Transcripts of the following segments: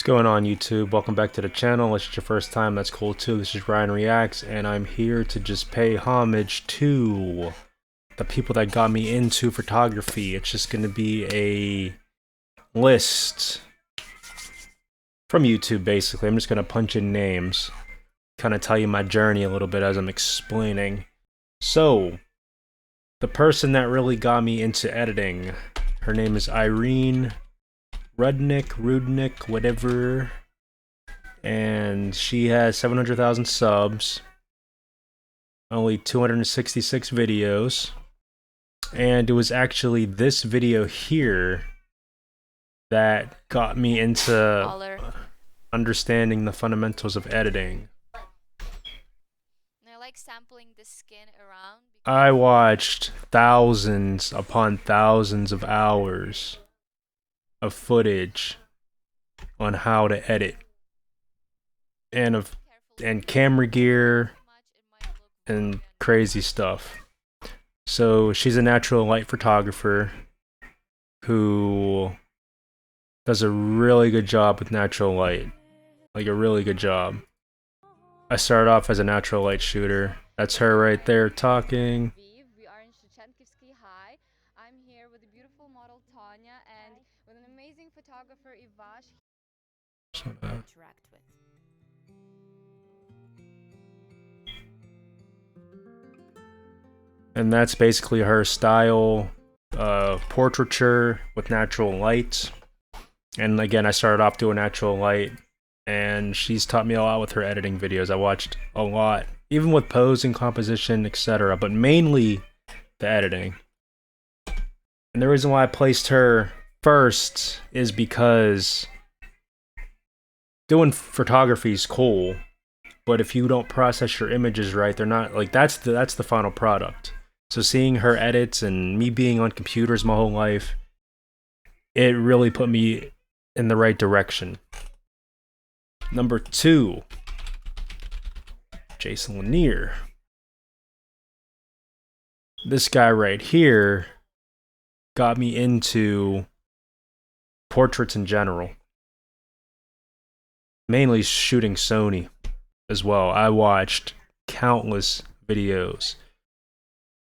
Going on YouTube? Welcome back to the channel. If it's your first time, that's cool too. This is RyanREAX, and I'm here to just pay homage to the people that got me into photography. It's just going to be a list from YouTube, basically. I'm just going to punch in names, kind of tell you my journey a little bit as I'm explaining. So, the person that really got me into editing, her name is Rudnick, whatever, and she has 700,000 subs, only 266 videos, and it was actually this video here that got me into understanding the fundamentals of editing. And I like sampling the skin around. I watched thousands upon thousands of hours of footage on how to edit and camera gear and crazy stuff. So she's a natural light photographer who does a really good job with natural light, like a really good job. I started off as a natural light shooter. That's her right there talking. We are in Shevchenkivsky High. I'm here with the beautiful model Tanya and with an amazing photographer Ivash. Interact with. And that's basically her style, portraiture with natural light. And again, I started off doing natural light, and she's taught me a lot with her editing videos. I watched a lot, even with posing, composition, etc., but mainly the editing. And the reason why I placed her first is because doing photography is cool, but if you don't process your images right, they're not like that's the final product. So seeing her edits and me being on computers my whole life, it really put me in the right direction. Number 2, Jason Lanier. This guy right here got me into portraits in general. Mainly shooting Sony as well. I watched countless videos.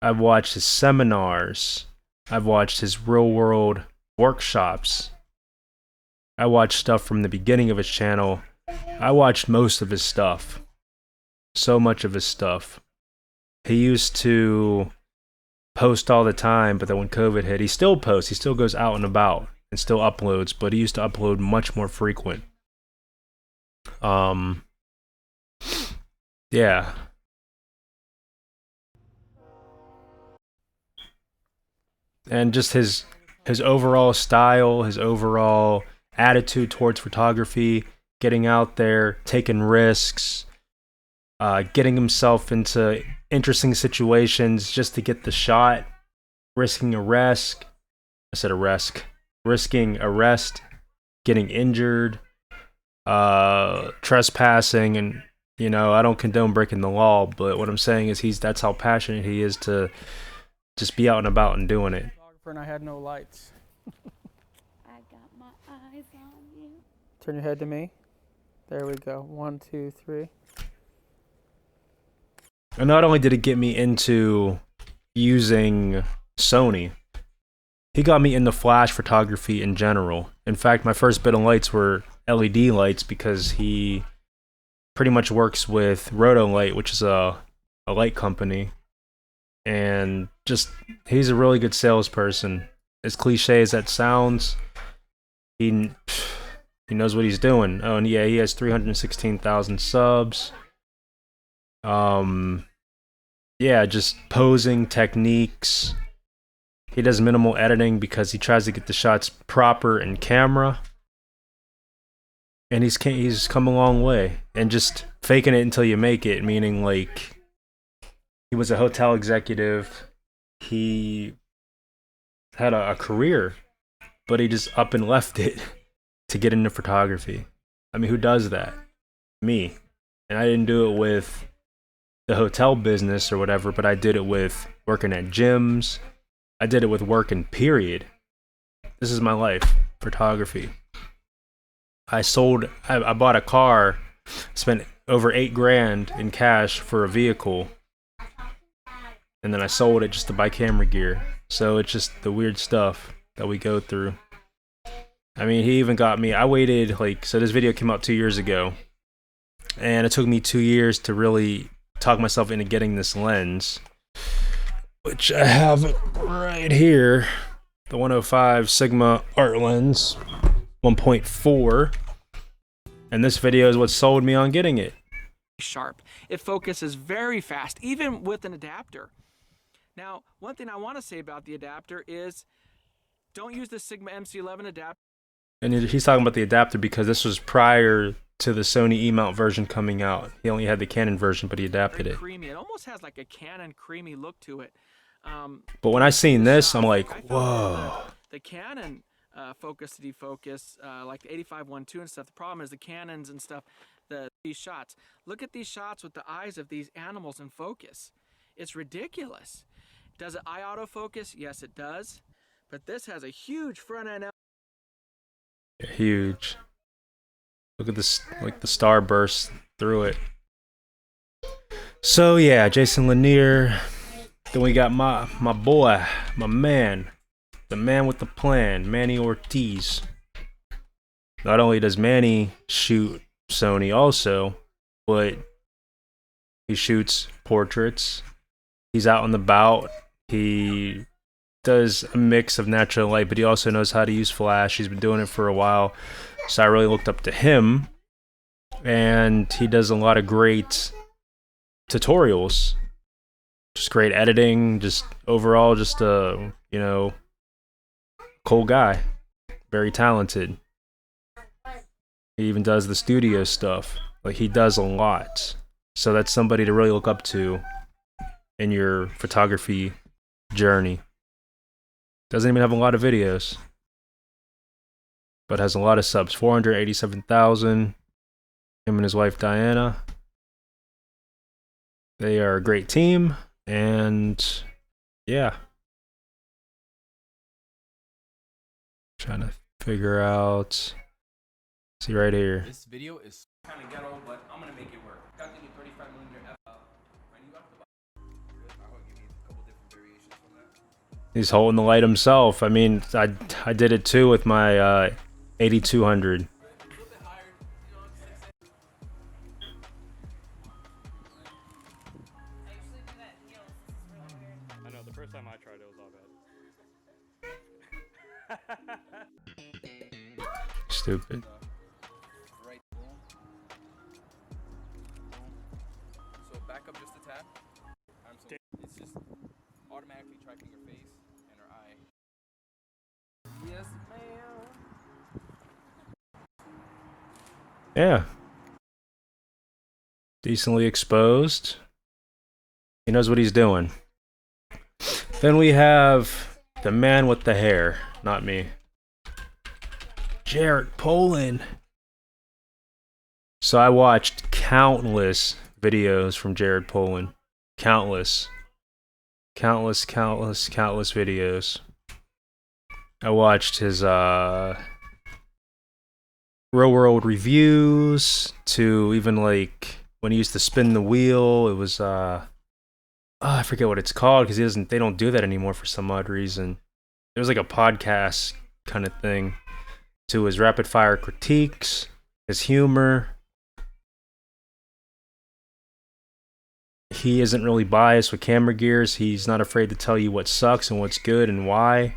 I've watched his seminars. I've watched his real world workshops. I watched stuff from the beginning of his channel. I watched most of his stuff. So much of his stuff. He used to post all the time, but then when COVID hit, he still posts. He still goes out and about and still uploads, but he used to upload much more frequent. Yeah. And just his overall style, his overall attitude towards photography, getting out there, taking risks, getting himself into interesting situations just to get the shot, risking arrest, getting injured, trespassing, and you know, I don't condone breaking the law, but what I'm saying is that's how passionate he is to just be out and about and doing it. And I had no lights. I got my eyes on you. Turn your head to me. There we go. 1, 2, 3. And not only did it get me into using Sony, he got me into flash photography in general. In fact, my first bit of lights were LED lights because he pretty much works with Rotolight, which is a light company. And just, he's a really good salesperson. As cliche as that sounds, he knows what he's doing. Oh, and yeah, he has 316,000 subs. Yeah, just posing techniques. He does minimal editing because he tries to get the shots proper in camera. And he's come a long way. And just faking it until you make it, meaning like, he was a hotel executive. He had a career, but he just up and left it to get into photography. I mean, who does that? Me. And I didn't do it with the hotel business or whatever, but I did it with working at gyms. I did it with working, period. This is my life, photography. I bought a car, spent over $8,000 in cash for a vehicle, and then I sold it just to buy camera gear. So it's just the weird stuff that we go through. I mean, he even got me, I waited so this video came out 2 years ago, and it took me 2 years to really talk myself into getting this lens, which I have right here, the 105 Sigma art lens 1.4, and this video is what sold me on getting it. Sharp. It focuses very fast, even with an adapter. Now, one thing I want to say about the adapter is don't use the Sigma MC11 adapter. And he's talking about the adapter because this was prior to the Sony E-mount version coming out. He only had the Canon version, but he adapted it. Creamy. It almost has like a Canon creamy look to it. But when I seen this, I'm like, whoa. The Canon focus to defocus, like the 85-1.2 and stuff. The problem is the Canons and stuff, these shots. Look at these shots with the eyes of these animals in focus. It's ridiculous. Does it eye autofocus? Yes, it does. But this has a huge front end. Huge. Look at this, like the star burst through it. So yeah, Jason Lanier. Then we got my boy, my man, the man with the plan, Manny Ortiz. Not only does Manny shoot Sony also, but he shoots portraits. He's out and about. He does a mix of natural light, but he also knows how to use flash. He's been doing it for a while, so I really looked up to him. And he does a lot of great tutorials. Just great editing, just overall just a, you know, cool guy. Very talented. He even does the studio stuff. Like, he does a lot. So that's somebody to really look up to in your photography journey. Doesn't even have a lot of videos, but has a lot of subs. 487,000. Him and his wife Diana. They are a great team, and yeah. Trying to figure out. See right here. This video is kind of ghetto, but I'm gonna make it work. Got the 35mm f. He's holding the light himself. I mean, I did it too with my 8200. I know, the first time I tried it was all bad. Stupid. So back up just a tad. It's just automatically tracking your face and her eye. Yes, ma'am. Yeah. Decently exposed. He knows what he's doing. Then we have the man with the hair, not me. Jared Polin. So I watched countless videos from Jared Polin. Countless videos. I watched his real world reviews, to even like when he used to spin the wheel. It was I forget what it's called, because they don't do that anymore for some odd reason. It was like a podcast kind of thing. To his rapid fire critiques, his humor. He isn't really biased with camera gears. He's not afraid to tell you what sucks and what's good and why.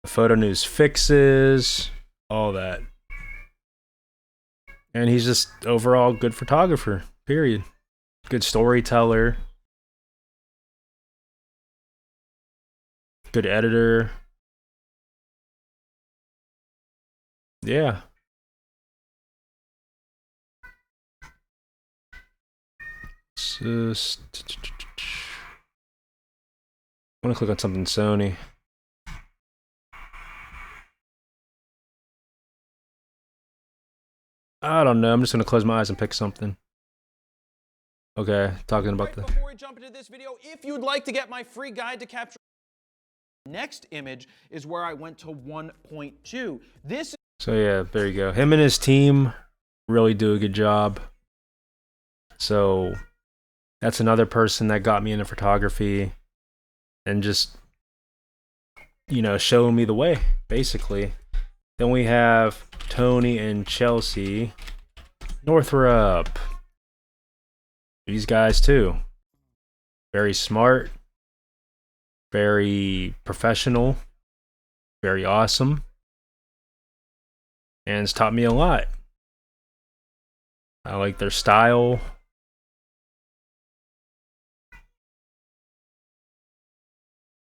The photo news fixes, all that. And he's just overall good photographer, period. Good storyteller. Good editor. Yeah. Just I want to click on something Sony. I don't know. I'm just gonna close my eyes and pick something. Okay, talking about the. Before we jump into this video, if you'd like to get my free guide to capture. Next image is where I went to 1.2. This. So yeah, there you go. Him and his team really do a good job. So that's another person that got me into photography and just, you know, showing me the way, basically. Then we have Tony and Chelsea Northrup. These guys too. Very smart, very professional, very awesome, and it's taught me a lot. I like their style.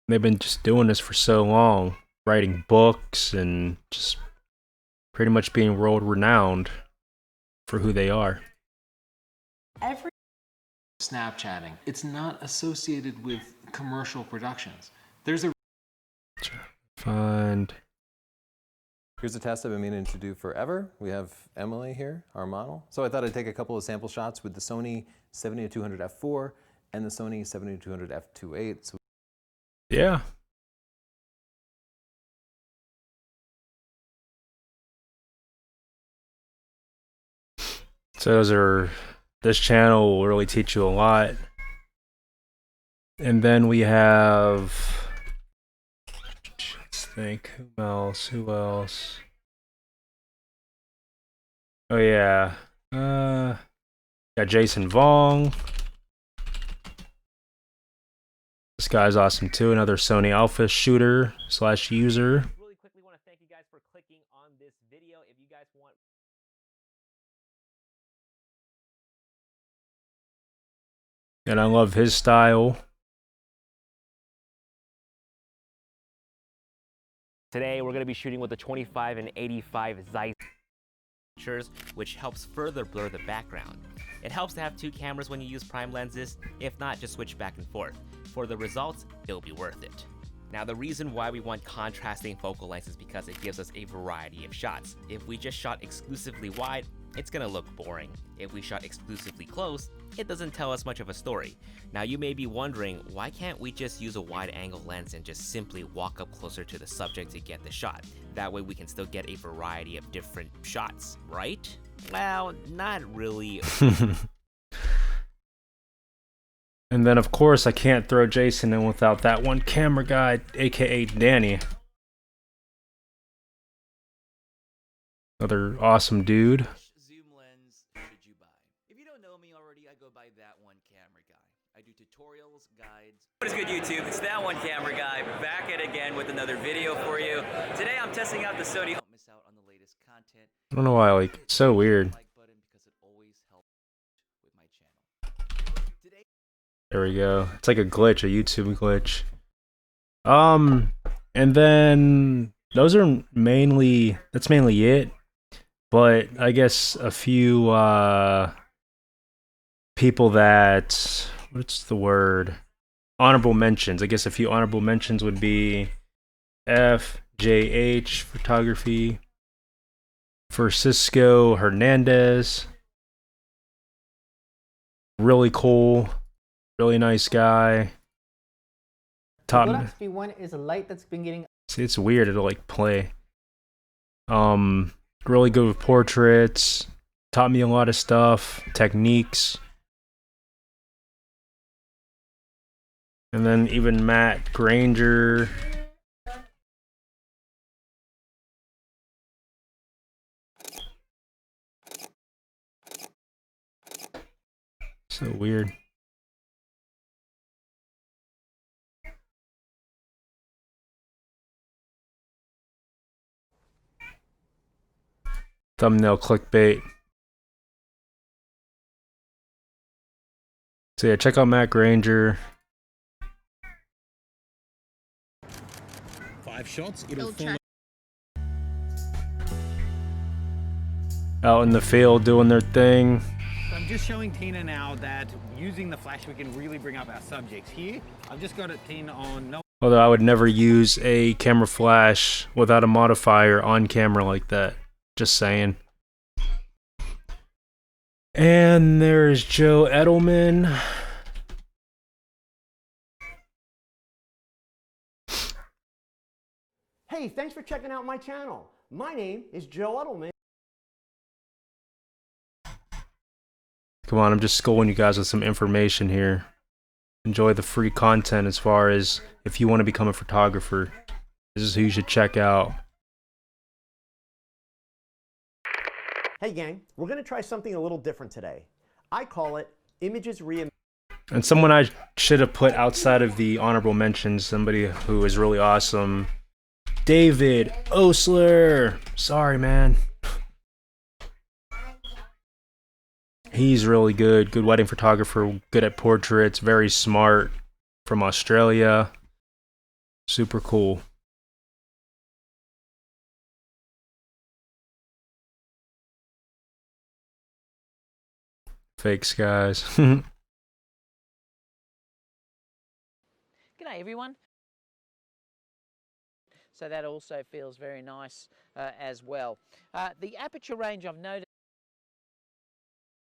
They've been just doing this for so long, writing books and just pretty much being world renowned for who they are. Snapchatting. It's not associated with commercial productions. There's a Find. Here's a test I've been meaning to do forever. We have Emily here, our model. So I thought I'd take a couple of sample shots with the Sony 70-200 f4 and the Sony 70-200 f2.8. So Yeah. So this channel will really teach you a lot. And then we have, let's think, who else? Oh yeah, got Jason Vong. This guy's awesome too, another Sony Alpha shooter / user. Really quickly want to thank you guys for clicking on this video. If you guys want And I love his style. Today we're going to be shooting with the 25 and 85 Zeiss, which helps further blur the background. It helps to have two cameras when you use prime lenses. If not, just switch back and forth. For the results, it'll be worth it. Now, the reason why we want contrasting focal lengths is because it gives us a variety of shots. If we just shot exclusively wide, it's gonna look boring. If we shot exclusively close, it doesn't tell us much of a story. Now, you may be wondering, why can't we just use a wide angle lens and just simply walk up closer to the subject to get the shot? That way we can still get a variety of different shots, right? Well, not really. And then of course I can't throw Jason in without that one camera guy, aka Danny. Another awesome dude. Zoom lens should you buy? If you don't know me already, I go by That One Camera Guy. I do tutorials, guides. What is good, YouTube? It's That One Camera Guy back at again with another video for you. Today I'm testing out the Sony. Don't miss out on the latest content. I don't know why, like, it's so weird. Like button because it always helps with my channel. Today There we go. It's like a glitch, a YouTube glitch. And then those are mainly, that's mainly it. But I guess a few people that, what's the word? Honorable mentions. I guess a few honorable mentions would be FJH Photography, Francisco Hernandez. Really cool. Really nice guy. Top. Galaxy One is a light that's been getting. See, it's weird. It'll like play. Really good with portraits. Taught me a lot of stuff, techniques. And then even Matt Granger. So weird. Thumbnail clickbait. So yeah, check out Matt Granger. 5 shots, it'll fall. Out in the field doing their thing. So I'm just showing Tina now that using the flash we can really bring up our subjects. Here, I've just got it Tina on no. Although I would never use a camera flash without a modifier on camera like that. Just saying. And there's Joe Edelman. Hey, thanks for checking out my channel. My name is Joe Uttleman. Come on, I'm just schooling you guys with some information here. Enjoy the free content as far as if you want to become a photographer. This is who you should check out. Hey gang, we're gonna try something a little different today. I call it Images Reimagined. And someone I should have put outside of the honorable mentions, somebody who is really awesome. David Osler. Sorry, man. He's really good. Good wedding photographer. Good at portraits. Very smart. From Australia. Super cool. Fake skies. G'day everyone. So that also feels very nice as well. The aperture range I've noticed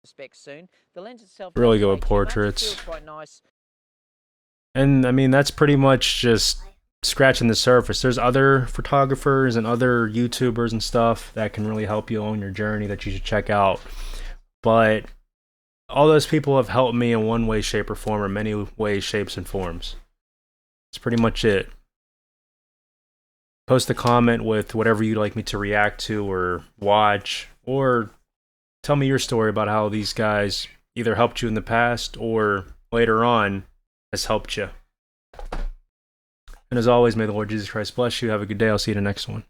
specs soon. The lens itself Really good with doesn't weigh too much. It portraits. feels quite nice. And I mean, that's pretty much just scratching the surface. There's other photographers and other YouTubers and stuff that can really help you on your journey that you should check out. But all those people have helped me in one way, shape, or form, or many ways, shapes, and forms. That's pretty much it. Post a comment with whatever you'd like me to react to or watch, or tell me your story about how these guys either helped you in the past or later on has helped you. And as always, may the Lord Jesus Christ bless you. Have a good day. I'll see you in the next one.